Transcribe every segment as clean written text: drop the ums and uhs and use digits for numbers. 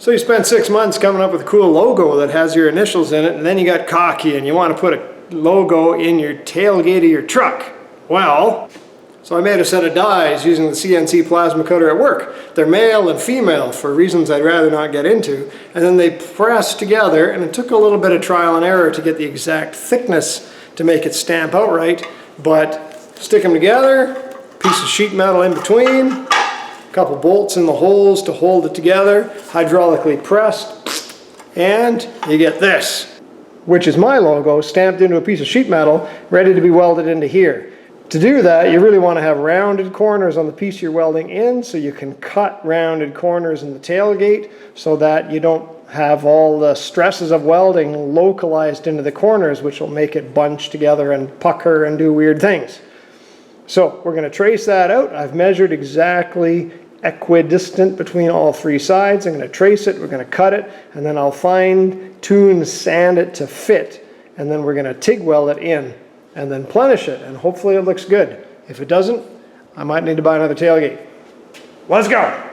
So you spent 6 months coming up with a cool logo that has your initials in it, and then you got cocky and you want to put a logo in your tailgate of your truck. Well, so I made a set of dies using the CNC plasma cutter at work. They're male and female for reasons I'd rather not get into, and then they press together, and it took a little bit of trial and error to get the exact thickness to make it stamp out right, but stick them together, piece of sheet metal in between, couple bolts in the holes to hold it together, hydraulically pressed, and you get this, which is my logo stamped into a piece of sheet metal ready to be welded into here. To do that, you really want to have rounded corners on the piece you're welding in, so you can cut rounded corners in the tailgate so that you don't have all the stresses of welding localized into the corners, which will make it bunch together and pucker and do weird things. So we're going to trace that out. I've measured exactly equidistant between all three sides. I'm going to trace it, we're going to cut it, and then I'll fine tune, sand it to fit, and then we're going to TIG weld it in and then plenish it, and hopefully it looks good. If it doesn't, I might need to buy another tailgate. Let's go!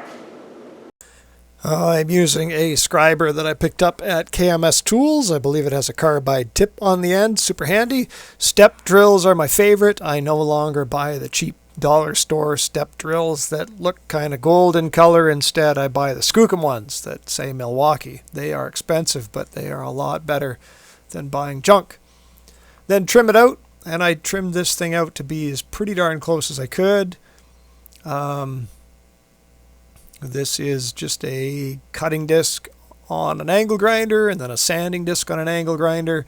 I'm using a scriber that I picked up at KMS Tools. I believe it has a carbide tip on the end, super handy. Step drills are my favorite. I no longer buy the cheap dollar store step drills that look kind of gold in color. Instead, I buy the Skookum ones that say Milwaukee. They are expensive, but they are a lot better than buying junk. Then trim it out, and I trimmed this thing out to be as pretty darn close as I could. This is just a cutting disc on an angle grinder, and then a sanding disc on an angle grinder.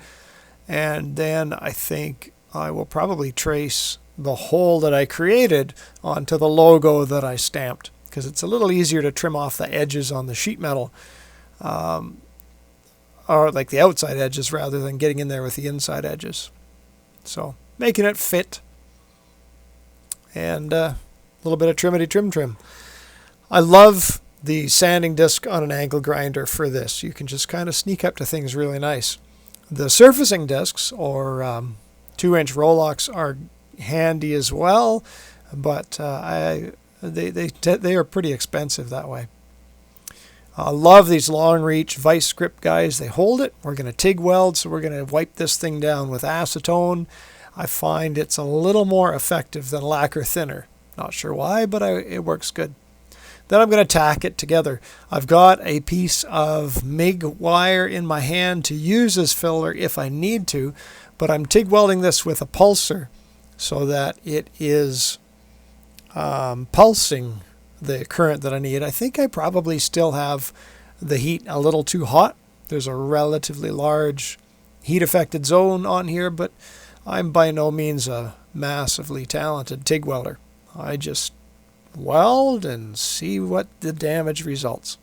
And then I think I will probably trace the hole that I created onto the logo that I stamped, because it's a little easier to trim off the edges on the sheet metal, or like the outside edges, rather than getting in there with the inside edges. So making it fit, and a little bit of trim. I love the sanding disc on an angle grinder for this. You can just kind of sneak up to things really nice. The surfacing discs, or 2-inch Rolox, are handy as well, but they are pretty expensive that way. I love these long reach vice grip guys. They hold it. We're going to TIG weld, so we're going to wipe this thing down with acetone. I find it's a little more effective than lacquer thinner. Not sure why, but it works good. Then I'm going to tack it together. I've got a piece of MIG wire in my hand to use as filler if I need to, but I'm TIG welding this with a pulser so that it is pulsing the current that I need. I think I probably still have the heat a little too hot. There's a relatively large heat affected zone on here, but I'm by no means a massively talented TIG welder. I just weld and see what the damage results.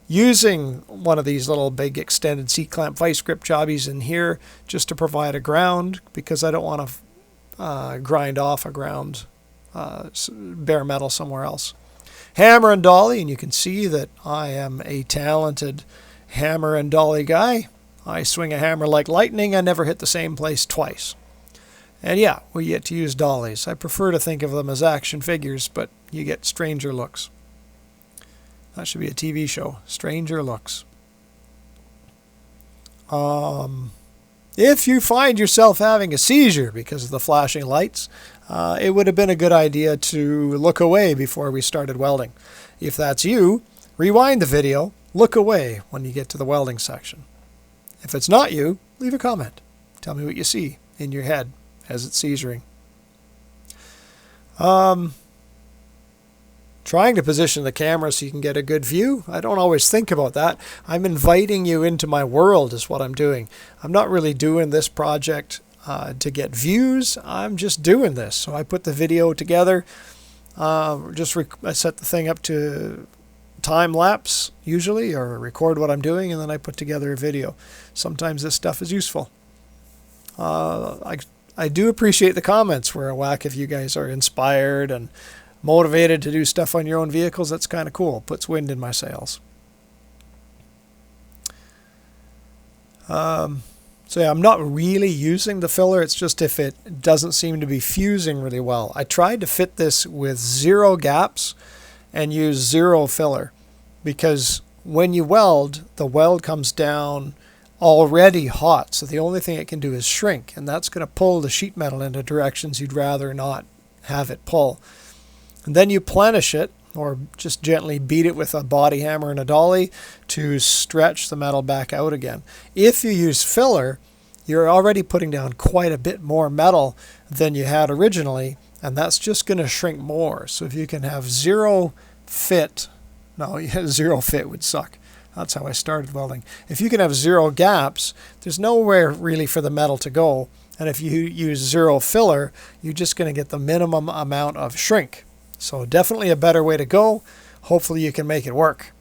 Using one of these little big extended C-clamp vice grip jobbies in here just to provide a ground, because I don't want to grind off a ground bare metal somewhere else. Hammer and dolly, and you can see that I am a talented hammer and dolly guy. I swing a hammer like lightning. I never hit the same place twice. And yeah, we get to use dollies. I prefer to think of them as action figures, but you get stranger looks. That should be a TV show, Stranger Looks. If you find yourself having a seizure because of the flashing lights, it would have been a good idea to look away before we started welding. If that's you, rewind the video, look away when you get to the welding section. If it's not you, leave a comment. Tell me what you see in your head as it's seizuring. Trying to position the camera so you can get a good view. I don't always think about that. I'm inviting you into my world is what I'm doing. I'm not really doing this project to get views. I'm just doing this. So I put the video together. I set the thing up to time lapse usually, or record what I'm doing, and then I put together a video. Sometimes this stuff is useful. I do appreciate the comments where a whack if you guys are inspired and motivated to do stuff on your own vehicles. That's kind of cool. Puts wind in my sails. So yeah, I'm not really using the filler. It's just if it doesn't seem to be fusing really well. I tried to fit this with 0 gaps and use 0 filler, because when you weld, the weld comes down already hot, so the only thing it can do is shrink, and that's going to pull the sheet metal into directions you'd rather not have it pull. And then you plenish it, or just gently beat it with a body hammer and a dolly to stretch the metal back out again. If you use filler, you're already putting down quite a bit more metal than you had originally, and that's just going to shrink more. So if you can have zero fit, zero fit would suck. That's how I started welding. If you can have zero gaps, there's nowhere really for the metal to go. And if you use zero filler, you're just going to get the minimum amount of shrink. So definitely a better way to go. Hopefully you can make it work.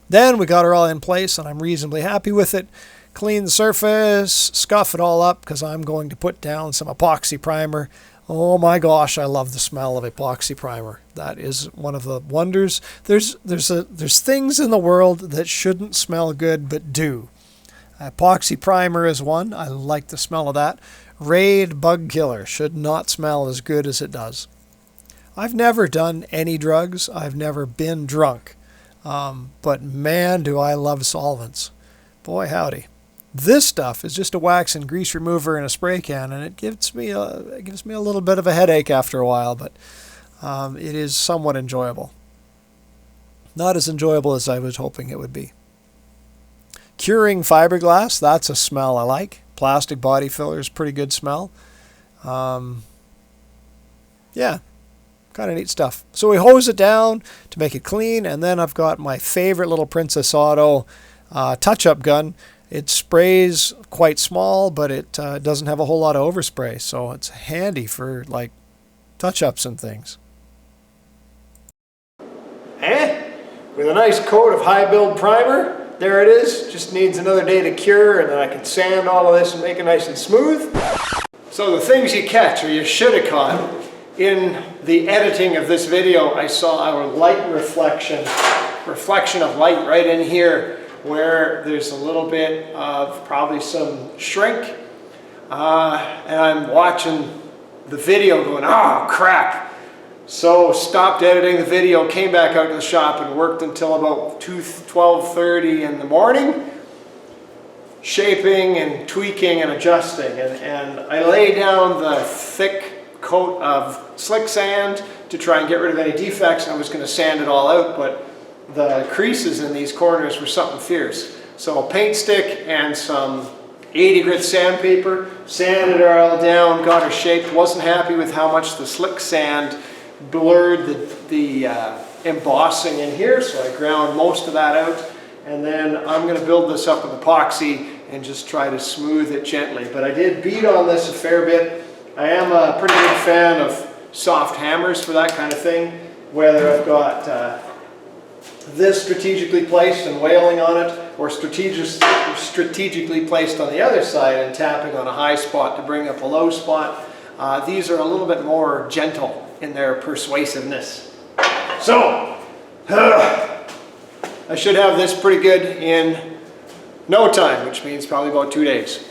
Then we got her all in place, and I'm reasonably happy with it. Clean the surface, scuff it all up, because I'm going to put down some epoxy primer. Oh my gosh, I love the smell of epoxy primer. That is one of the wonders. There's things in the world that shouldn't smell good but do. Epoxy primer is one. I like the smell of that. Raid Bug Killer should not smell as good as it does. I've never done any drugs. I've never been drunk. But man, do I love solvents. Boy, howdy. This stuff is just a wax and grease remover in a spray can, and it gives me a little bit of a headache after a while, but it is somewhat enjoyable. Not as enjoyable as I was hoping it would be. Curing fiberglass, that's a smell I like. Plastic body filler is pretty good smell. Yeah, kind of neat stuff. So we hose it down to make it clean, and then I've got my favorite little Princess Auto touch-up gun. It sprays quite small, but it doesn't have a whole lot of overspray, so it's handy for like touch-ups and things. With a nice coat of high build primer, there it is. Just needs another day to cure, and then I can sand all of this and make it nice and smooth. So the things you catch, or you should have caught, in the editing of this video, I saw our light reflection of light right in here, where there's a little bit of probably some shrink, and I'm watching the video going, oh crap. So stopped editing the video, came back out to the shop and worked until about 12:30 in the morning, shaping and tweaking and adjusting, and I lay down the thick coat of slick sand to try and get rid of any defects. I was going to sand it all out, but the creases in these corners were something fierce. So a paint stick and some 80 grit sandpaper, sanded her all down, got her shaped. Wasn't happy with how much the slick sand blurred the embossing in here, so I ground most of that out. And then I'm going to build this up with epoxy and just try to smooth it gently. But I did beat on this a fair bit. I am a pretty big fan of soft hammers for that kind of thing, whether I've got this strategically placed and wailing on it, or strategically placed on the other side and tapping on a high spot to bring up a low spot. These are a little bit more gentle in their persuasiveness. So, I should have this pretty good in no time, which means probably about 2 days.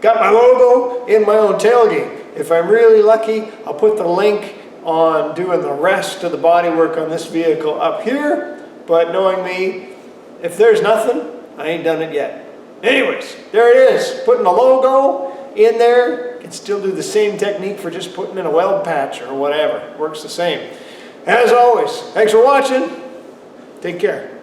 Got my logo in my own tailgate. If I'm really lucky, I'll put the link on doing the rest of the bodywork on this vehicle up here, but knowing me, if there's nothing, I ain't done it yet. Anyways, there it is, putting the logo in there. You can still do the same technique for just putting in a weld patch or whatever. Works the same. As always, thanks for watching. Take care.